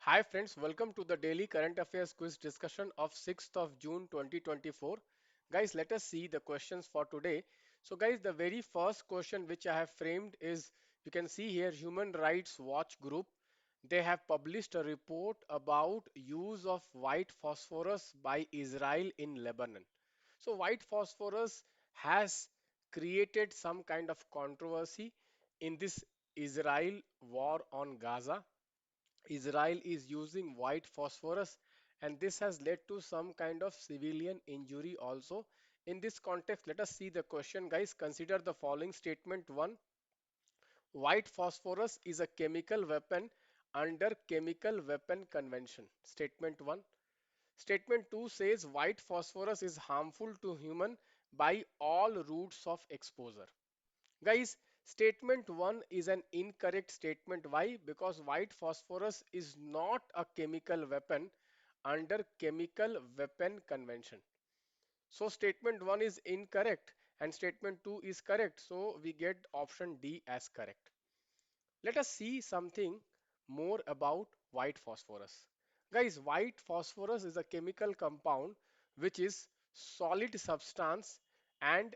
Hi friends, welcome to the daily current affairs quiz discussion of 6th of June 2024. Guys, let us see the questions for today. So guys, the very first question which I have framed is, you can see here, Human Rights Watch Group. They have published a report about use of white phosphorus by Israel in Lebanon. So white phosphorus has created some kind of controversy in this Israel war on Gaza. Israel is using white phosphorus, and this has led to some kind of civilian injury also. In this context, let us see the question, guys. Consider the following statement 1. White phosphorus is a chemical weapon under Chemical Weapon Convention. Statement 1. Statement 2 says white phosphorus is harmful to human by all routes of exposure. Guys, statement 1 is an incorrect statement. Why? Because white phosphorus is not a chemical weapon under Chemical Weapon Convention. So statement 1 is incorrect and statement 2 is correct. So we get option D as correct. Let us see something more about white phosphorus. Guys, white phosphorus is a chemical compound which is solid substance and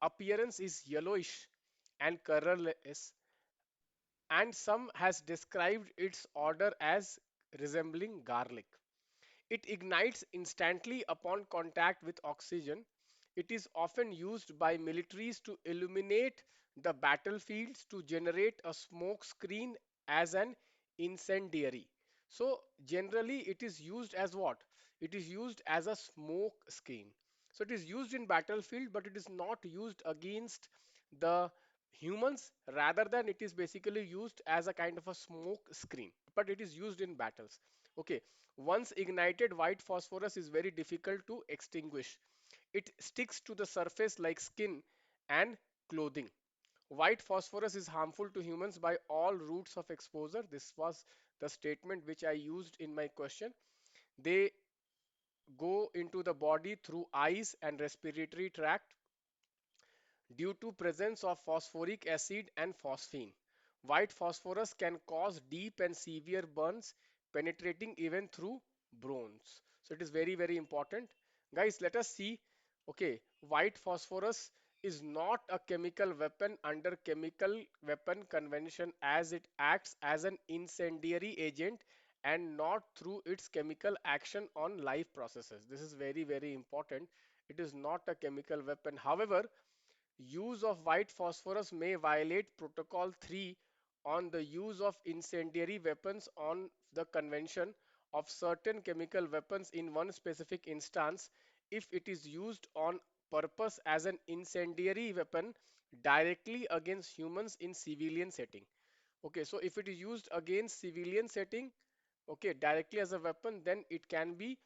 appearance is yellowish and colorless, and some has described its odor as resembling garlic. It ignites instantly upon contact with oxygen. It is often used by militaries to illuminate the battlefields to generate a smoke screen as an incendiary. So generally it is used as what? It is used as a smoke screen. So it is used in battlefield, but it is not used against the humans. Rather than it is basically used as a kind of a smoke screen, but it is used in battles. Okay, once ignited, white phosphorus is very difficult to extinguish. It sticks to the surface like skin and clothing. White phosphorus is harmful to humans by all routes of exposure. This was the statement which I used in my question. They go into the body through eyes and respiratory tract due to presence of phosphoric acid and phosphine. White phosphorus can cause deep and severe burns, penetrating even through bones. So it is very, very important. Guys, let us see. Okay, white phosphorus is not a chemical weapon under Chemical Weapon Convention, as it acts as an incendiary agent and not through its chemical action on live processes. This is very, very important. It is not a chemical weapon. However, use of white phosphorus may violate Protocol 3 on the use of incendiary weapons on the Convention of certain chemical weapons in one specific instance if it is used on purpose as an incendiary weapon directly against humans in civilian setting. Okay, so if it is used against civilian setting, okay, directly as a weapon, then it can be,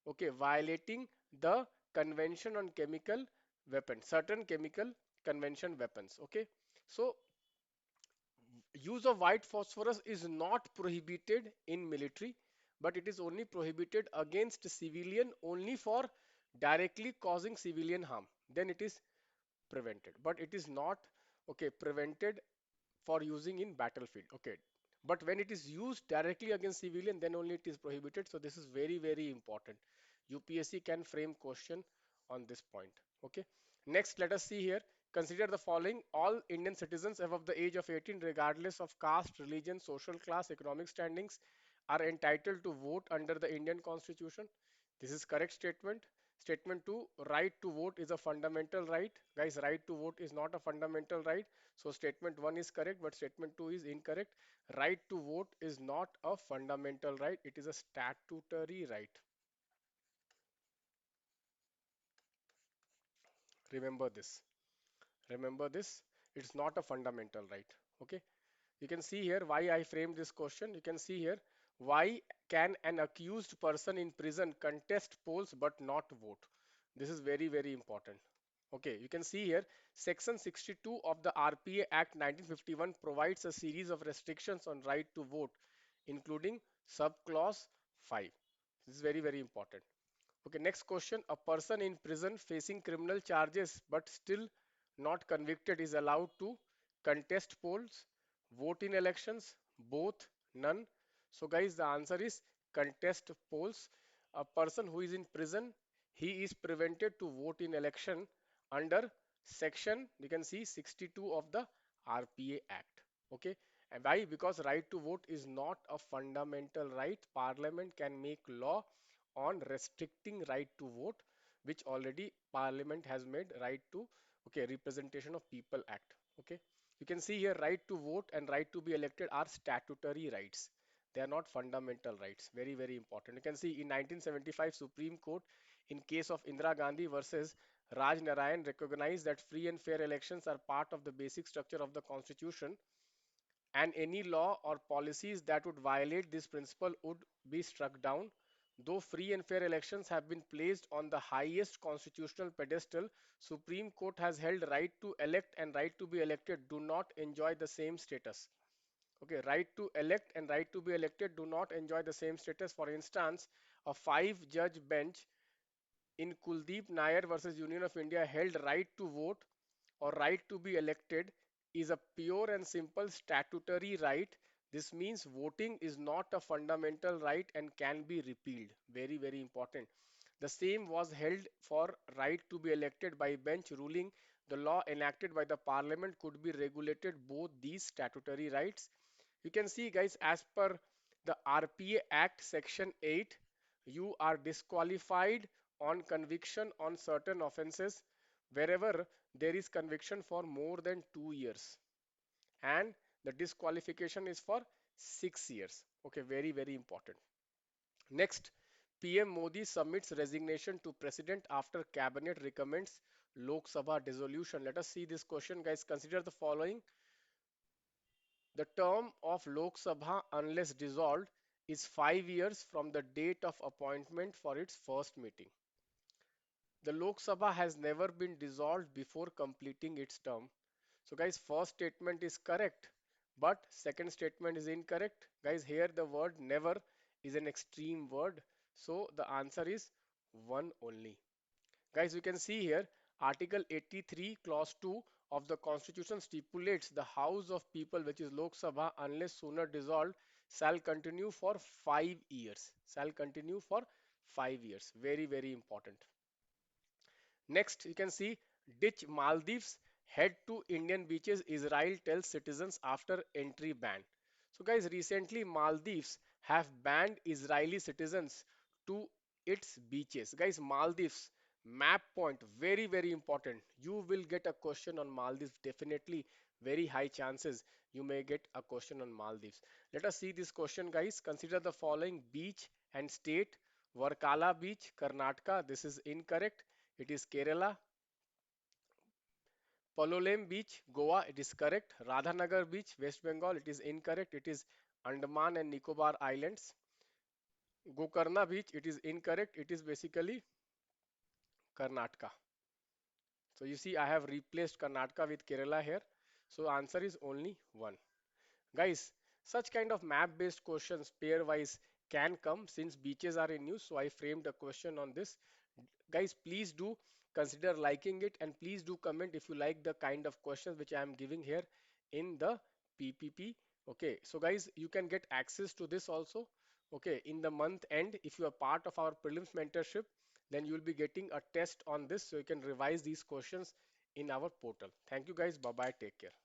okay, violating the Convention on Chemical Weapons, certain chemical convention weapons. Okay, so use of white phosphorus is not prohibited in military, but it is only prohibited against civilian only for directly causing civilian harm. Then it is prevented, but it is not, okay, prevented for using in battlefield. Okay, but when it is used directly against civilian, then only it is prohibited. So this is very, very important. UPSC can frame question on this point. Okay, next let us see here. Consider the following: all Indian citizens above the age of 18, regardless of caste, religion, social class, economic standings, are entitled to vote under the Indian Constitution. This is correct statement. Statement 2, right to vote is a fundamental right. Guys, right to vote is not a fundamental right. So statement 1 is correct, but statement 2 is incorrect. Right to vote is not a fundamental right. It is a statutory right. Remember this. Remember this. It's not a fundamental right. Okay. You can see here why I framed this question. You can see here, why can an accused person in prison contest polls but not vote? This is very, very important. Okay, you can see here section 62 of the RPA Act 1951 provides a series of restrictions on right to vote, including subclause 5. This is very, very important. Okay, next question. A person in prison facing criminal charges but still not convicted is allowed to contest polls, vote in elections, both, none. So guys, the answer is contest polls. A person who is in prison, he is prevented to vote in election under section, you can see 62 of the RPA Act. Okay. And why? Because right to vote is not a fundamental right. Parliament can make law on restricting right to vote, which already Parliament has made right to, okay, Representation of People Act. Okay. You can see here right to vote and right to be elected are statutory rights. They are not fundamental rights. Very, very important. You can see in 1975 Supreme Court in case of Indira Gandhi versus Raj Narayan recognized that free and fair elections are part of the basic structure of the constitution, and any law or policies that would violate this principle would be struck down. Though free and fair elections have been placed on the highest constitutional pedestal, Supreme Court has held right to elect and right to be elected do not enjoy the same status. Okay, right to elect and right to be elected do not enjoy the same status. For instance, a five-judge bench in Kuldeep Nair versus Union of India held right to vote or right to be elected is a pure and simple statutory right. This means voting is not a fundamental right and can be repealed. Very, very important. The same was held for right to be elected by bench, ruling the law enacted by the parliament could be regulated both these statutory rights. You can see guys, as per the RPA Act section 8, you are disqualified on conviction on certain offences wherever there is conviction for more than 2 years, and the disqualification is for 6 years. Okay, very, very important. Next, PM Modi submits resignation to president after cabinet recommends Lok Sabha dissolution. Let us see this question, guys. Consider the following. The term of Lok Sabha, unless dissolved, is 5 years from the date of appointment for its first meeting. The Lok Sabha has never been dissolved before completing its term. So guys, first statement is correct, but second statement is incorrect. Guys, here the word never is an extreme word. So the answer is one only. Guys, you can see here Article 83 Clause 2 of the Constitution stipulates the House of People, which is Lok Sabha, unless sooner dissolved, shall continue for 5 years. Shall continue for 5 years. Very, very important. Next, you can see ditch Maldives, head to Indian beaches, Israel tells citizens after entry ban. So guys, recently Maldives have banned Israeli citizens to its beaches. Guys, Maldives, map point, very, very important. You will get a question on Maldives, definitely very high chances you may get a question on Maldives. Let us see this question, guys. Consider the following beach and state. Varkala Beach, Karnataka. This is incorrect. It is Kerala. Palolem Beach, Goa, it is correct. Radhanagar Beach, West Bengal, it is incorrect. It is Andaman and Nicobar Islands. Gokarna Beach, it is incorrect. It is basically Karnataka. So you see, I have replaced Karnataka with Kerala here. So answer is only one. Guys, such kind of map-based questions pair-wise can come since beaches are in use. So I framed a question on this. Guys, please do consider liking it and please do comment if you like the kind of questions which I am giving here in the PPP. Okay, so guys, you can get access to this also. Okay, in the month end, if you are part of our prelims mentorship, then you will be getting a test on this so you can revise these questions in our portal. Thank you guys. Bye bye. Take care.